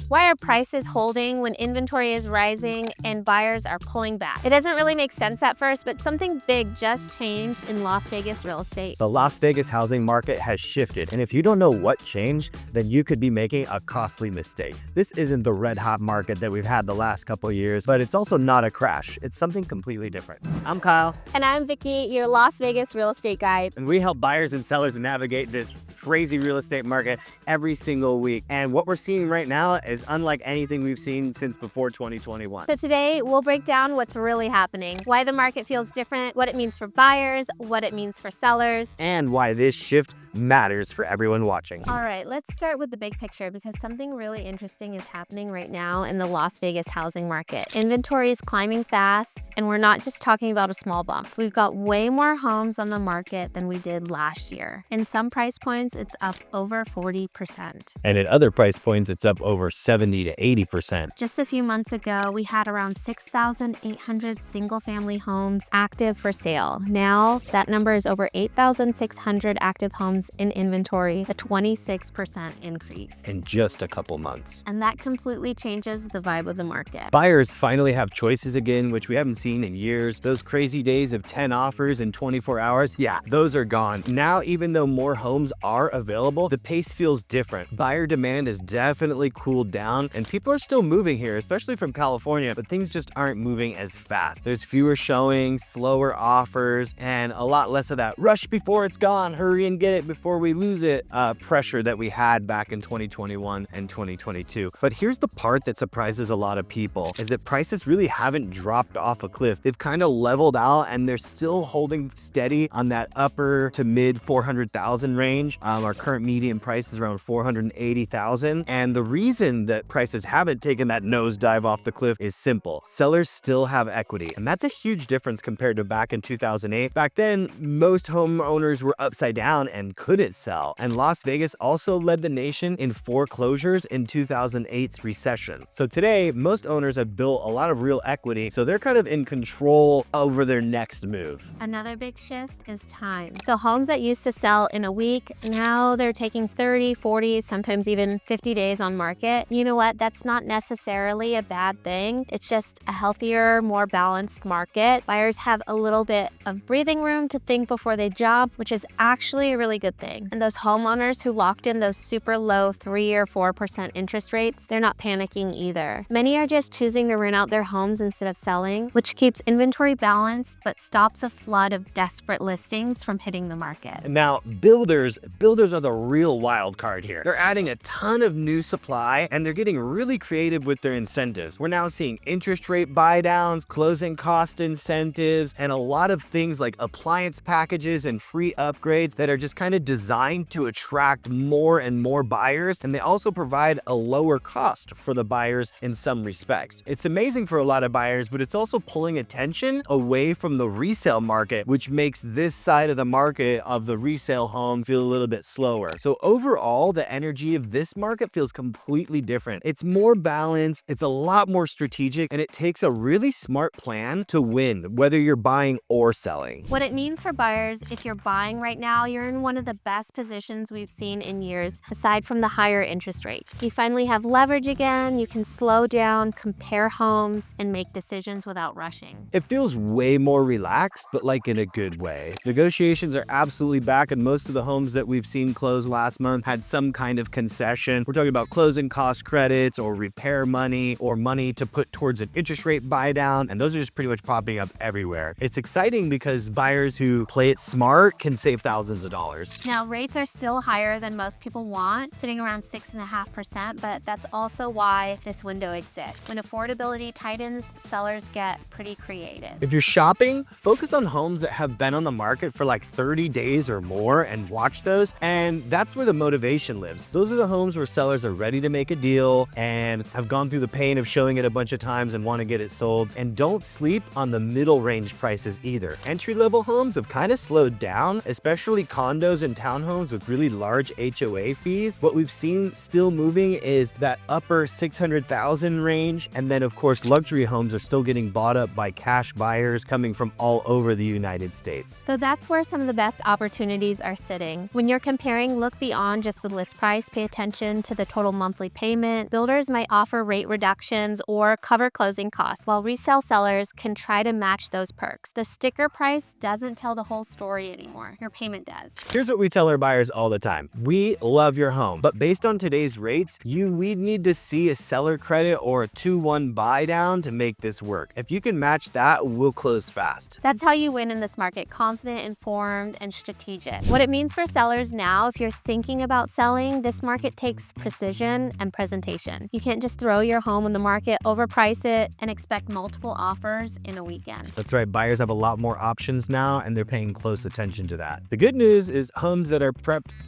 Why are prices holding when inventory is rising and buyers are pulling back? It doesn't really make sense at first, but something big just changed in Las Vegas real estate. The Las Vegas housing market has shifted, and if you don't know what changed, then you could be making a costly mistake. This isn't the red-hot market that we've had the last couple years, but it's also not a crash. It's something completely different. I'm Kyle. And I'm Vicky, your Las Vegas real estate guide. And we help buyers and sellers navigate this crazy real estate market every single week. And what we're seeing right now is unlike anything we've seen since before 2021. So today, we'll break down what's really happening, why the market feels different, what it means for buyers, what it means for sellers, and why this shift matters for everyone watching. All right, let's start with the big picture because something really interesting is happening right now in the Las Vegas housing market. Inventory is climbing fast, and we're not just talking about a small bump. We've got way more homes on the market than we did last year. In some price points, it's up over 40%. And at other price points, it's up over 70 to 80%. Just a few months ago, we had around 6,800 single-family homes active for sale. Now, that number is over 8,600 active homes in inventory, a 26% increase. In just a couple months. And that completely changes the vibe of the market. Buyers finally have choices again, which we haven't seen in years. Those crazy days of 10 offers in 24 hours, yeah, those are gone. Now, even though more homes are available, the pace feels different. Buyer demand has definitely cooled down, and people are still moving here, especially from California, but things just aren't moving as fast. There's fewer showings, slower offers, and a lot less of that rush before it's gone, hurry and get it before we lose it pressure that we had back in 2021 and 2022. But here's the part that surprises a lot of people, is that prices really haven't dropped off a cliff. They've kind of leveled out, and they're still holding steady on that upper to mid 400,000 range. Our current median price is around 480,000. And the reason that prices haven't taken that nosedive off the cliff is simple. Sellers still have equity, and that's a huge difference compared to back in 2008. Back then, most homeowners were upside down and couldn't sell. And Las Vegas also led the nation in foreclosures in 2008's recession. So today, most owners have built a lot of real equity, so they're kind of in control over their next move. Another big shift is time. So homes that used to sell in a week, now they're taking 30, 40, sometimes even 50 days on market. You know what? That's not necessarily a bad thing. It's just a healthier, more balanced market. Buyers have a little bit of breathing room to think before they jump, which is actually a really good thing. And those homeowners who locked in those super low 3 or 4% interest rates, they're not panicking either. Many are just choosing to rent out their homes instead of selling, which keeps inventory balanced but stops a flood of desperate listings from hitting the market. Now, builders are the real wild card here. They're adding a ton of new supply, and they're getting really creative with their incentives. We're now seeing interest rate buy downs, closing cost incentives, and a lot of things like appliance packages and free upgrades that are just kind of designed to attract more and more buyers, and they also provide a lower cost for the buyers in some respects. It's amazing for a lot of buyers, but it's also pulling attention away from the resale market, which makes this side of the market of the resale home feel a little bit slower. So overall, the energy of this market feels completely different. It's more balanced, it's a lot more strategic, and it takes a really smart plan to win, whether you're buying or selling. What it means for buyers, if you're buying right now, you're in one of the best positions we've seen in years, aside from the higher interest rates. You finally have leverage again, you can slow down, compare homes, and make decisions without rushing. It feels way more relaxed, but like in a good way. Negotiations are absolutely back, and most of the homes that we've seen close last month had some kind of concession. We're talking about closing cost credits or repair money or money to put towards an interest rate buy down, and those are just pretty much popping up everywhere. It's exciting because buyers who play it smart can save thousands of dollars. Now, rates are still higher than most people want, sitting around 6.5%, but that's also why this window exists. When affordability tightens, sellers get pretty creative. If you're shopping, focus on homes that have been on the market for like 30 days or more and watch those, and that's where the motivation lives. Those are the homes where sellers are ready to make a deal and have gone through the pain of showing it a bunch of times and want to get it sold. And don't sleep on the middle range prices either. Entry-level homes have kind of slowed down, especially condos and townhomes with really large HOA fees. What we've seen still moving is that upper 600,000 range, and then of course luxury homes are still getting bought up by cash buyers coming from all over the United States. So that's where some of the best opportunities are sitting. When you're comparing, look beyond just the list price. Pay attention to the total monthly payment. Builders might offer rate reductions or cover closing costs, while resale sellers can try to match those perks. The sticker price doesn't tell the whole story anymore. Your payment does. Here's what we tell our buyers all the time. We love your home, but based on today's rates, we'd need to see a seller credit or a 2-1 buy down to make this work. If you can match that, we'll close fast. That's how you win in this market: confident, informed, and strategic. What it means for sellers now, if you're thinking about selling, this market takes precision and presentation. You can't just throw your home on the market, overprice it, and expect multiple offers in a weekend. That's right, buyers have a lot more options now, and they're paying close attention to that. The good news is homes that are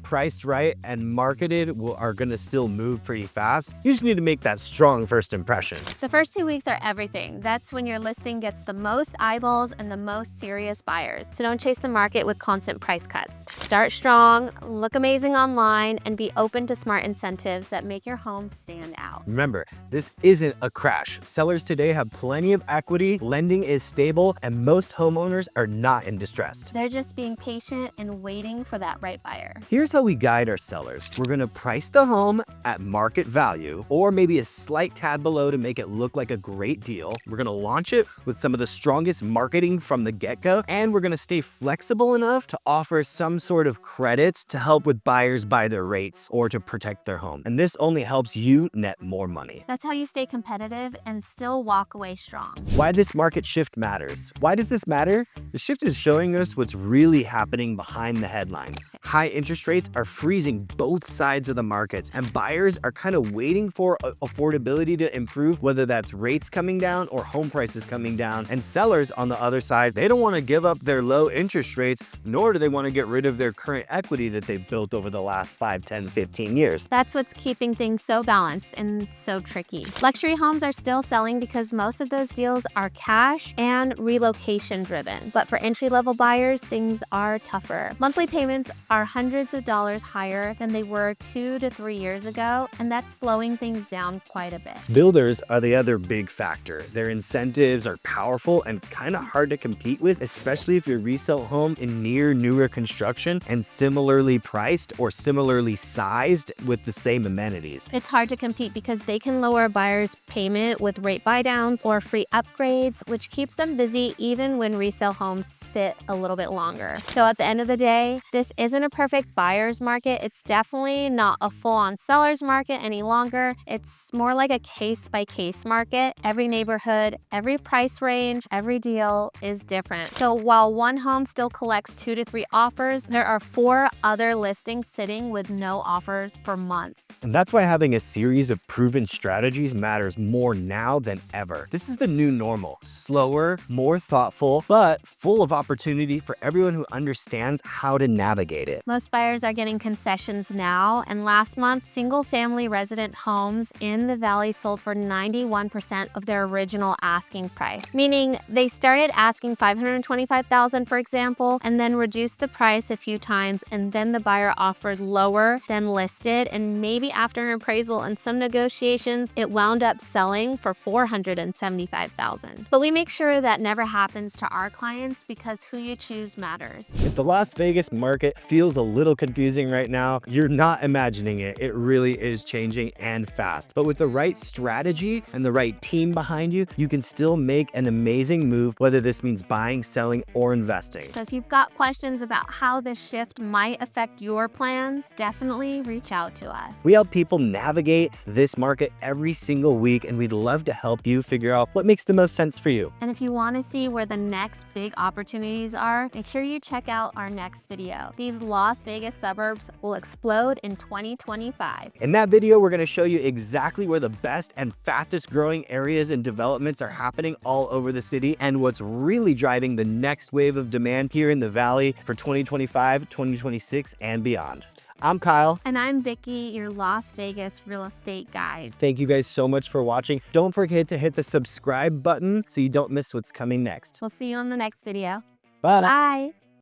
priced right and marketed are gonna still move pretty fast. You just need to make that strong first impression. The first 2 weeks are everything. That's when your listing gets the most eyeballs and the most serious buyers. So don't chase the market with constant price cuts. Start strong, look amazing online, and be open to smart incentives that make your home stand out. Remember, this isn't a crash. Sellers today have plenty of equity, lending is stable, and most homeowners are not in distress. They're just being patient and waiting for that right buyer. Here's how we guide our sellers. We're gonna price the home at market value, or maybe a slight tad below to make it look like a great deal. We're gonna launch it with some of the strongest marketing from the get-go, and we're gonna stay flexible enough to offer some sort of credits to help with buyers buy their rates or to protect their home. And this only helps you net more money. That's how you stay competitive and still walk away strong. Why this market shift matters. Why does this matter? The shift is showing us what's really happening behind the headlines. High interest rates are freezing both sides of the markets, and buyers are kind of waiting for affordability to improve, whether that's rates coming down or home prices coming down. And sellers on the other side, they don't want to give up their low interest rates, nor do they want to get rid of their current equity that they've built over the last 5, 10, 15 years. That's what's keeping things so balanced and so tricky. Luxury homes are still selling because most of those deals are cash and relocation driven. But for entry-level buyers, things are tougher. Monthly payments are hundreds of dollars higher than they were 2 to 3 years ago, and that's slowing things down quite a bit. Builders are the other big factor. Their incentives are powerful and kind of hard to compete with, especially if your resale home in newer construction and similarly priced or similarly sized with the same amenities. It's hard to compete because they can lower a buyer's payment with rate buydowns or free upgrades, which keeps them busy even when resale homes sit a little bit longer. So at the end of the day, this isn't a perfect buyer's market. It's definitely not a full-on seller's market any longer. It's more like a case-by-case market. Every neighborhood, every price range, every deal is different. So while one home still collects 2 to 3 offers, there are 4 other listings sitting with no offers for months. And that's why having a series of proven strategies matters more now than ever. This is the new normal. Slower, more thoughtful, but full of opportunity for everyone who understands how to navigate it. Most buyers are getting concessions now, and last month, single-family resident homes in the Valley sold for 91% of their original asking price, meaning they started asking $525,000, for example, and then reduced the price a few times, and then the buyer offered lower than listed, and maybe after an appraisal and some negotiations, it wound up selling for $475,000. But we make sure that never happens to our clients because who you choose matters. If the Las Vegas market feels a little confusing right now, you're not imagining it. It really is changing and fast. But with the right strategy and the right team behind you, you can still make an amazing move, whether this means buying, selling, or investing. So if you've got questions about how this shift might affect your plans, definitely reach out to us. We help people navigate this market every single week, and we'd love to help you figure out what makes the most sense for you. And if you want to see where the next big opportunities are, make sure you check out our next video. These Las Vegas suburbs will explode in 2025. In that video, we're going to show you exactly where the best and fastest growing areas and developments are happening all over the city, and what's really driving the next wave of demand here in the Valley for 2025, 2026, and beyond. I'm Kyle. And I'm Vicky, your Las Vegas real estate guide. Thank you guys so much for watching. Don't forget to hit the subscribe button so you don't miss what's coming next. We'll see you on the next video. Bye. Bye.